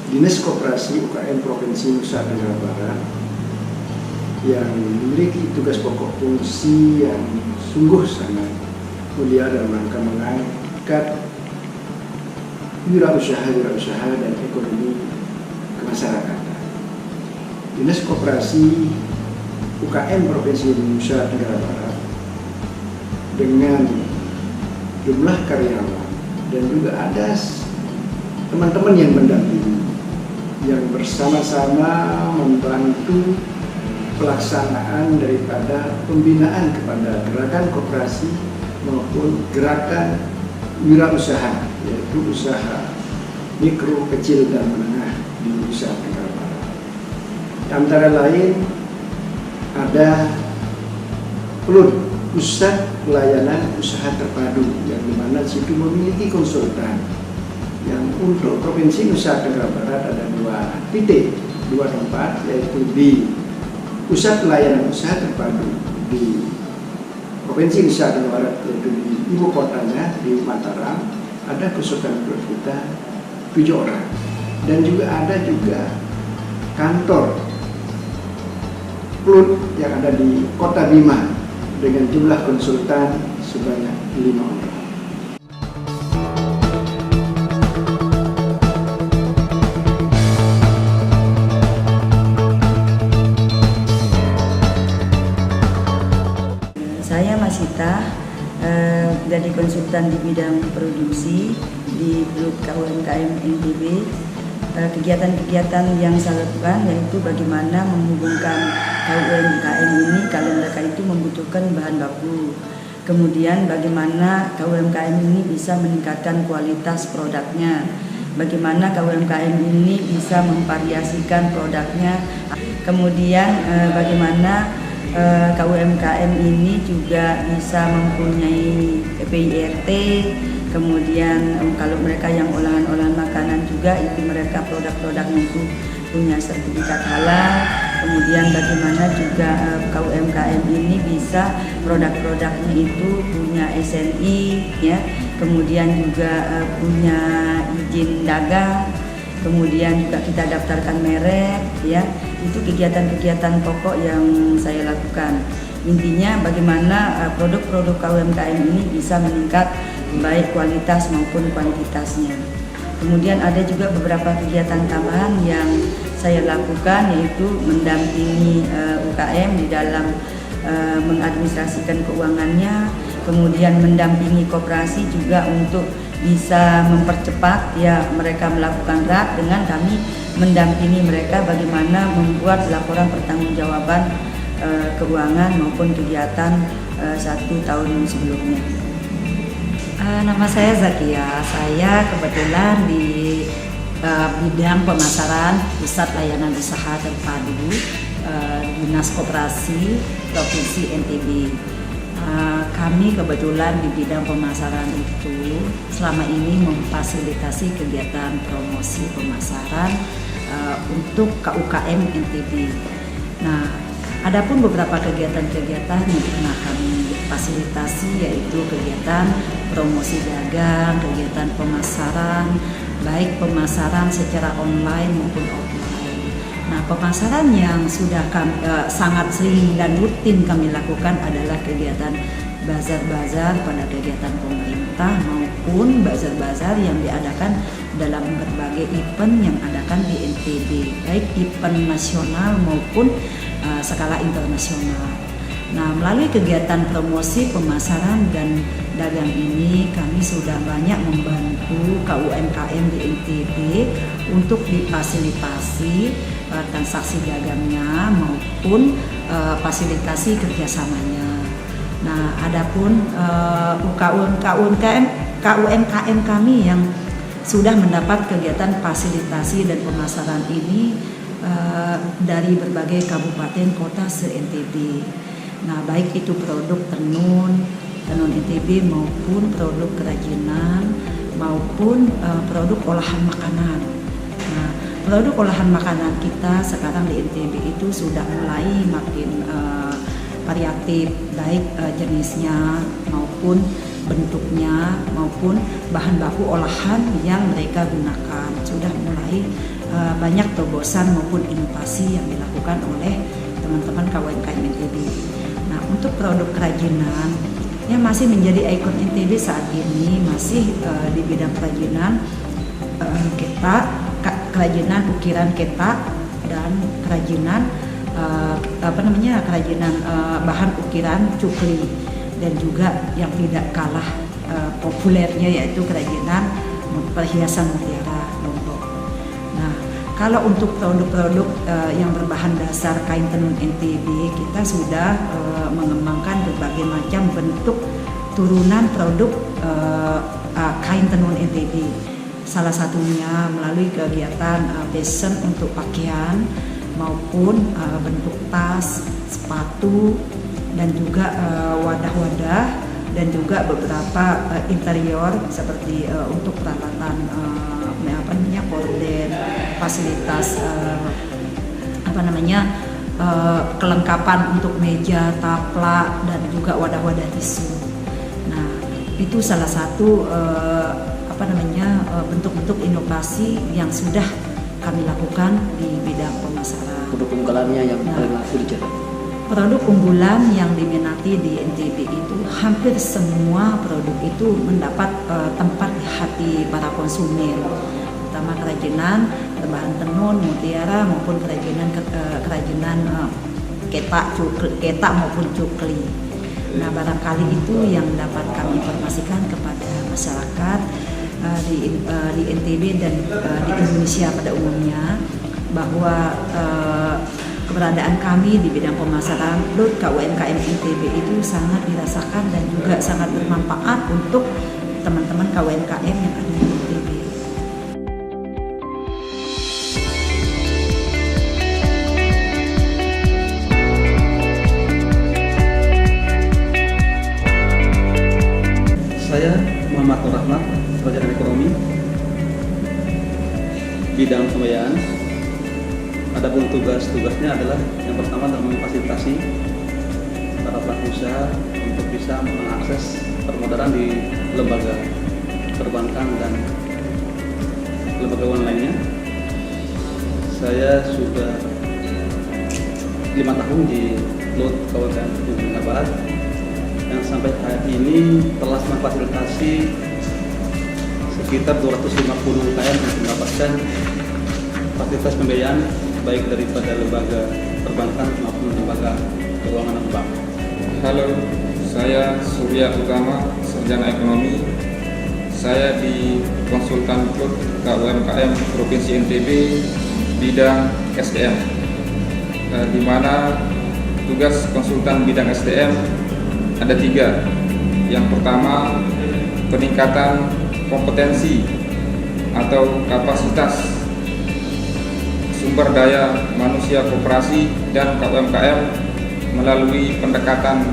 Dinas Koperasi UKM Provinsi Nusa Tenggara Barat yang memiliki tugas pokok fungsi yang sungguh sangat mulia dalam rangka mengangkat wirausaha dan ekonomi kemasyarakatan. Dinas Koperasi UKM Provinsi Nusa Tenggara Barat dengan jumlah karyawan dan juga ada teman-teman yang mendampingi yang bersama-sama membantu pelaksanaan daripada pembinaan kepada gerakan koperasi maupun gerakan wirausaha, yaitu usaha mikro, kecil, dan menengah di Nusa Tenggara Barat. Antara lain ada pusat pelayanan usaha terpadu yang dimana situ memiliki konsultan yang untuk Provinsi Nusa Tenggara Barat ada dua tempat, yaitu di pusat pelayanan usaha terpadu di Provinsi Nusa Tenggara Barat, yaitu di ibu kotanya di Mataram, ada konsultan kita 7 orang, dan juga ada kantor PLUD yang ada di Kota Bima dengan jumlah konsultan sebanyak 5 orang. Saya Masita, jadi konsultan di bidang produksi di grup KUMKM NTB. Kegiatan-kegiatan yang saya lakukan yaitu bagaimana menghubungkan KUMKM ini kalau mereka itu membutuhkan bahan baku. Kemudian bagaimana KUMKM ini bisa meningkatkan kualitas produknya. Bagaimana KUMKM ini bisa memvariasikan produknya. Kemudian bagaimana KUMKM ini juga bisa mempunyai PIRT, kemudian kalau mereka yang olahan-olahan makanan juga itu mereka produk-produknya itu punya sertifikat halal. Kemudian bagaimana juga KUMKM ini bisa produk-produknya itu punya SNI, ya, kemudian juga punya izin dagang. Kemudian juga kita daftarkan merek, ya. Itu kegiatan-kegiatan pokok yang saya lakukan. Intinya bagaimana produk-produk KUMKM ini bisa meningkat baik kualitas maupun kuantitasnya. Kemudian ada juga beberapa kegiatan tambahan yang saya lakukan, yaitu mendampingi UKM di dalam mengadministrasikan keuangannya, kemudian mendampingi koperasi juga untuk bisa mempercepat ya mereka melakukan RAP dengan kami mendampingi mereka bagaimana membuat laporan pertanggungjawaban keuangan maupun kegiatan 1 tahun sebelumnya. Nama saya Zakia, saya kebetulan di bidang pemasaran Pusat Layanan Usaha Terpadu Dinas Koperasi Provinsi NTB. Kami kebetulan di bidang pemasaran itu selama ini memfasilitasi kegiatan promosi pemasaran untuk KUKM NTB. Nah, adapun beberapa kegiatan-kegiatan yang pernah kami fasilitasi yaitu kegiatan promosi dagang, kegiatan pemasaran, baik pemasaran secara online maupun offline. Nah, pemasaran yang sudah sangat sering dan rutin kami lakukan adalah kegiatan bazar-bazar pada kegiatan pemerintah maupun bazar-bazar yang diadakan dalam berbagai event yang adakan di NTB, baik event nasional maupun skala internasional. Nah, melalui kegiatan promosi pemasaran dan dagang ini kami sudah banyak membantu KUMKM di NTB untuk difasilitasi transaksi dagangnya maupun fasilitasi kerjasamanya. Nah, adapun KUMKM kami yang sudah mendapat kegiatan fasilitasi dan pemasaran ini dari berbagai kabupaten kota se-NTB. Nah, baik itu produk tenun NTB maupun produk kerajinan maupun produk olahan makanan. Nah, produk olahan makanan kita sekarang di NTB itu sudah mulai makin variatif, baik jenisnya maupun bentuknya maupun bahan baku olahan yang mereka gunakan sudah mulai banyak terobosan maupun inovasi yang dilakukan oleh teman-teman KUMKM NTB. Nah, untuk produk kerajinan yang masih menjadi ikon NTB saat ini masih di bidang kerajinan kerajinan ukiran ketak dan kerajinan kerajinan bahan ukiran cukli, dan juga yang tidak kalah populernya yaitu kerajinan perhiasan mutiara Lombok. Nah, kalau untuk produk-produk yang berbahan dasar kain tenun NTB, kita sudah mengembangkan berbagai macam bentuk turunan produk kain tenun NTB. Salah satunya melalui kegiatan fashion untuk pakaian maupun bentuk tas, sepatu, dan juga wadah-wadah, dan juga beberapa interior seperti untuk peralatan korden, fasilitas kelengkapan untuk meja, taplak, dan juga wadah-wadah tisu. Nah, itu salah satu bentuk-bentuk inovasi yang sudah kami lakukan di bidang pemasaran. Produk unggulannya yang paling laku dicetak. Produk unggulan yang diminati di NTB itu hampir semua produk itu mendapat tempat di hati para konsumen, terutama kerajinan berbahan tenun, mutiara maupun kerajinan ketak maupun cukli. Nah, barangkali itu yang dapat kami informasikan kepada masyarakat di NTB dan di Indonesia pada umumnya, bahwa keberadaan kami di bidang pemasaran KUMKM NTB itu sangat dirasakan dan juga sangat bermanfaat untuk teman-teman KUMKM yang ada di NTB. Saya Muhammad Nur Rahmat, Sarjana Ekonomi, bidang pembiayaan. Adapun tugas-tugasnya adalah yang pertama adalah memfasilitasi para pelaku usaha untuk bisa mengakses permodalan di lembaga perbankan dan lembaga keuangan lainnya. Saya sudah 5 tahun di LUT Kabupaten Sumatera Barat, yang sampai hari ini telah memfasilitasi sekitar 250 UKM yang mendapatkan fasilitas pembiayaan baik daripada lembaga perbankan maupun lembaga keuangan bank. Halo, saya Surya Utama, Sarjana Ekonomi. Saya di Konsultan Klub KUMKM Provinsi NTB bidang SDM, di mana tugas konsultan bidang SDM ada 3. Yang pertama, peningkatan kompetensi atau kapasitas sumber daya manusia koperasi dan KUMKM melalui pendekatan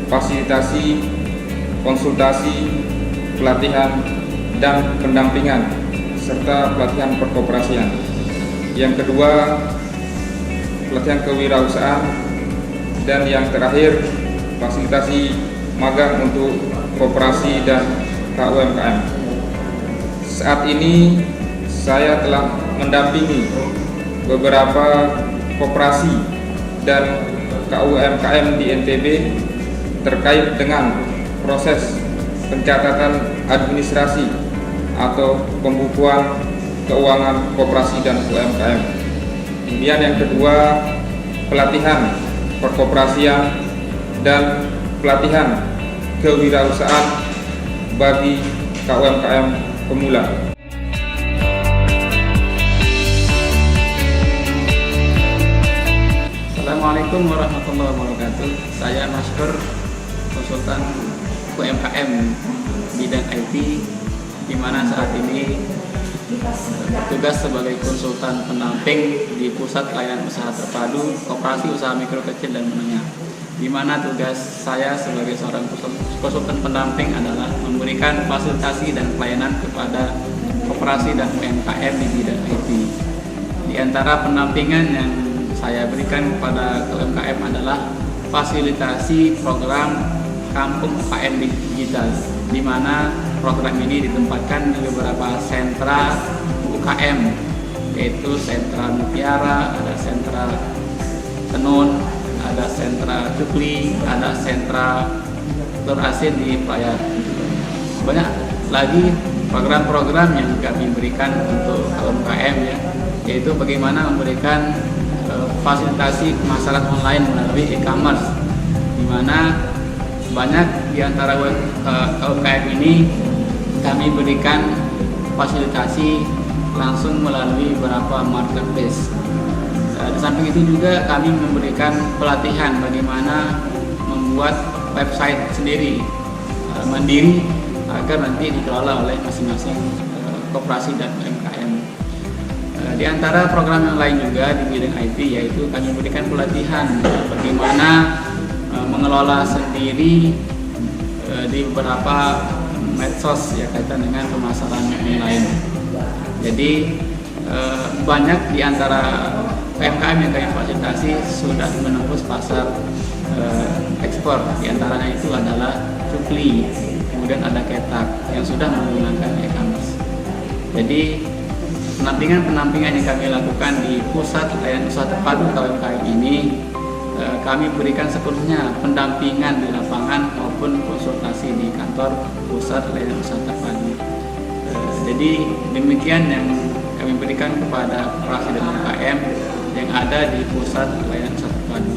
fasilitasi, konsultasi, pelatihan, dan pendampingan serta pelatihan perkoperasian. Yang kedua, pelatihan kewirausahaan, dan yang terakhir, fasilitasi magang untuk koperasi dan KUMKM. Saat ini saya telah mendampingi beberapa koperasi dan KUMKM di NTB terkait dengan proses pencatatan administrasi atau pembukuan keuangan koperasi dan UMKM. Kemudian yang kedua, pelatihan perkoperasian dan pelatihan kewirausahaan bagi KUMKM pemula. Assalamualaikum warahmatullahi wabarakatuh. Saya Maskur, konsultan UMKM bidang IT, di mana saat ini bertugas sebagai konsultan pendamping di Pusat Layanan Usaha Terpadu Koperasi Usaha Mikro Kecil dan Menengah, di mana tugas saya sebagai seorang konsultan pendamping adalah memberikan fasilitasi dan pelayanan kepada koperasi dan UMKM di bidang IT. Di antara pendampingan yang saya berikan kepada UMKM adalah fasilitasi program Kampung UKM Digital, di mana program ini ditempatkan di beberapa sentra UKM yaitu sentra Mutiara, ada sentra Tenun, ada sentra Cukli, ada sentra telur asin di Playar. Banyak lagi program-program yang kami berikan untuk UMKM ya, yaitu bagaimana memberikan fasilitasi pemasaran online melalui e-commerce, di mana banyak di antara UMKM ini kami berikan fasilitasi langsung melalui beberapa marketplace. Di samping itu juga kami memberikan pelatihan bagaimana membuat website sendiri mandiri agar nanti dikelola oleh masing-masing koperasi dan UMKM. Di antara program yang lain juga di bidang IT, yaitu kami memberikan pelatihan bagaimana mengelola sendiri di beberapa medsos ya kaitan dengan pemasaran online. Jadi banyak di antara UMKM yang kami fasilitasi sudah menembus pasar ekspor. Di antaranya itu adalah Cukli, kemudian ada Ketak yang sudah menggunakan e-commerce. Jadi penampingan yang kami lakukan di pusat layanan usaha terpadu UMKM ini, kami berikan sepenuhnya pendampingan di lapangan maupun konsultasi di kantor pusat layanan usaha terpadu. Jadi demikian yang kami berikan kepada koperasi dan UMKM yang ada di pusat layanan usaha terpadu.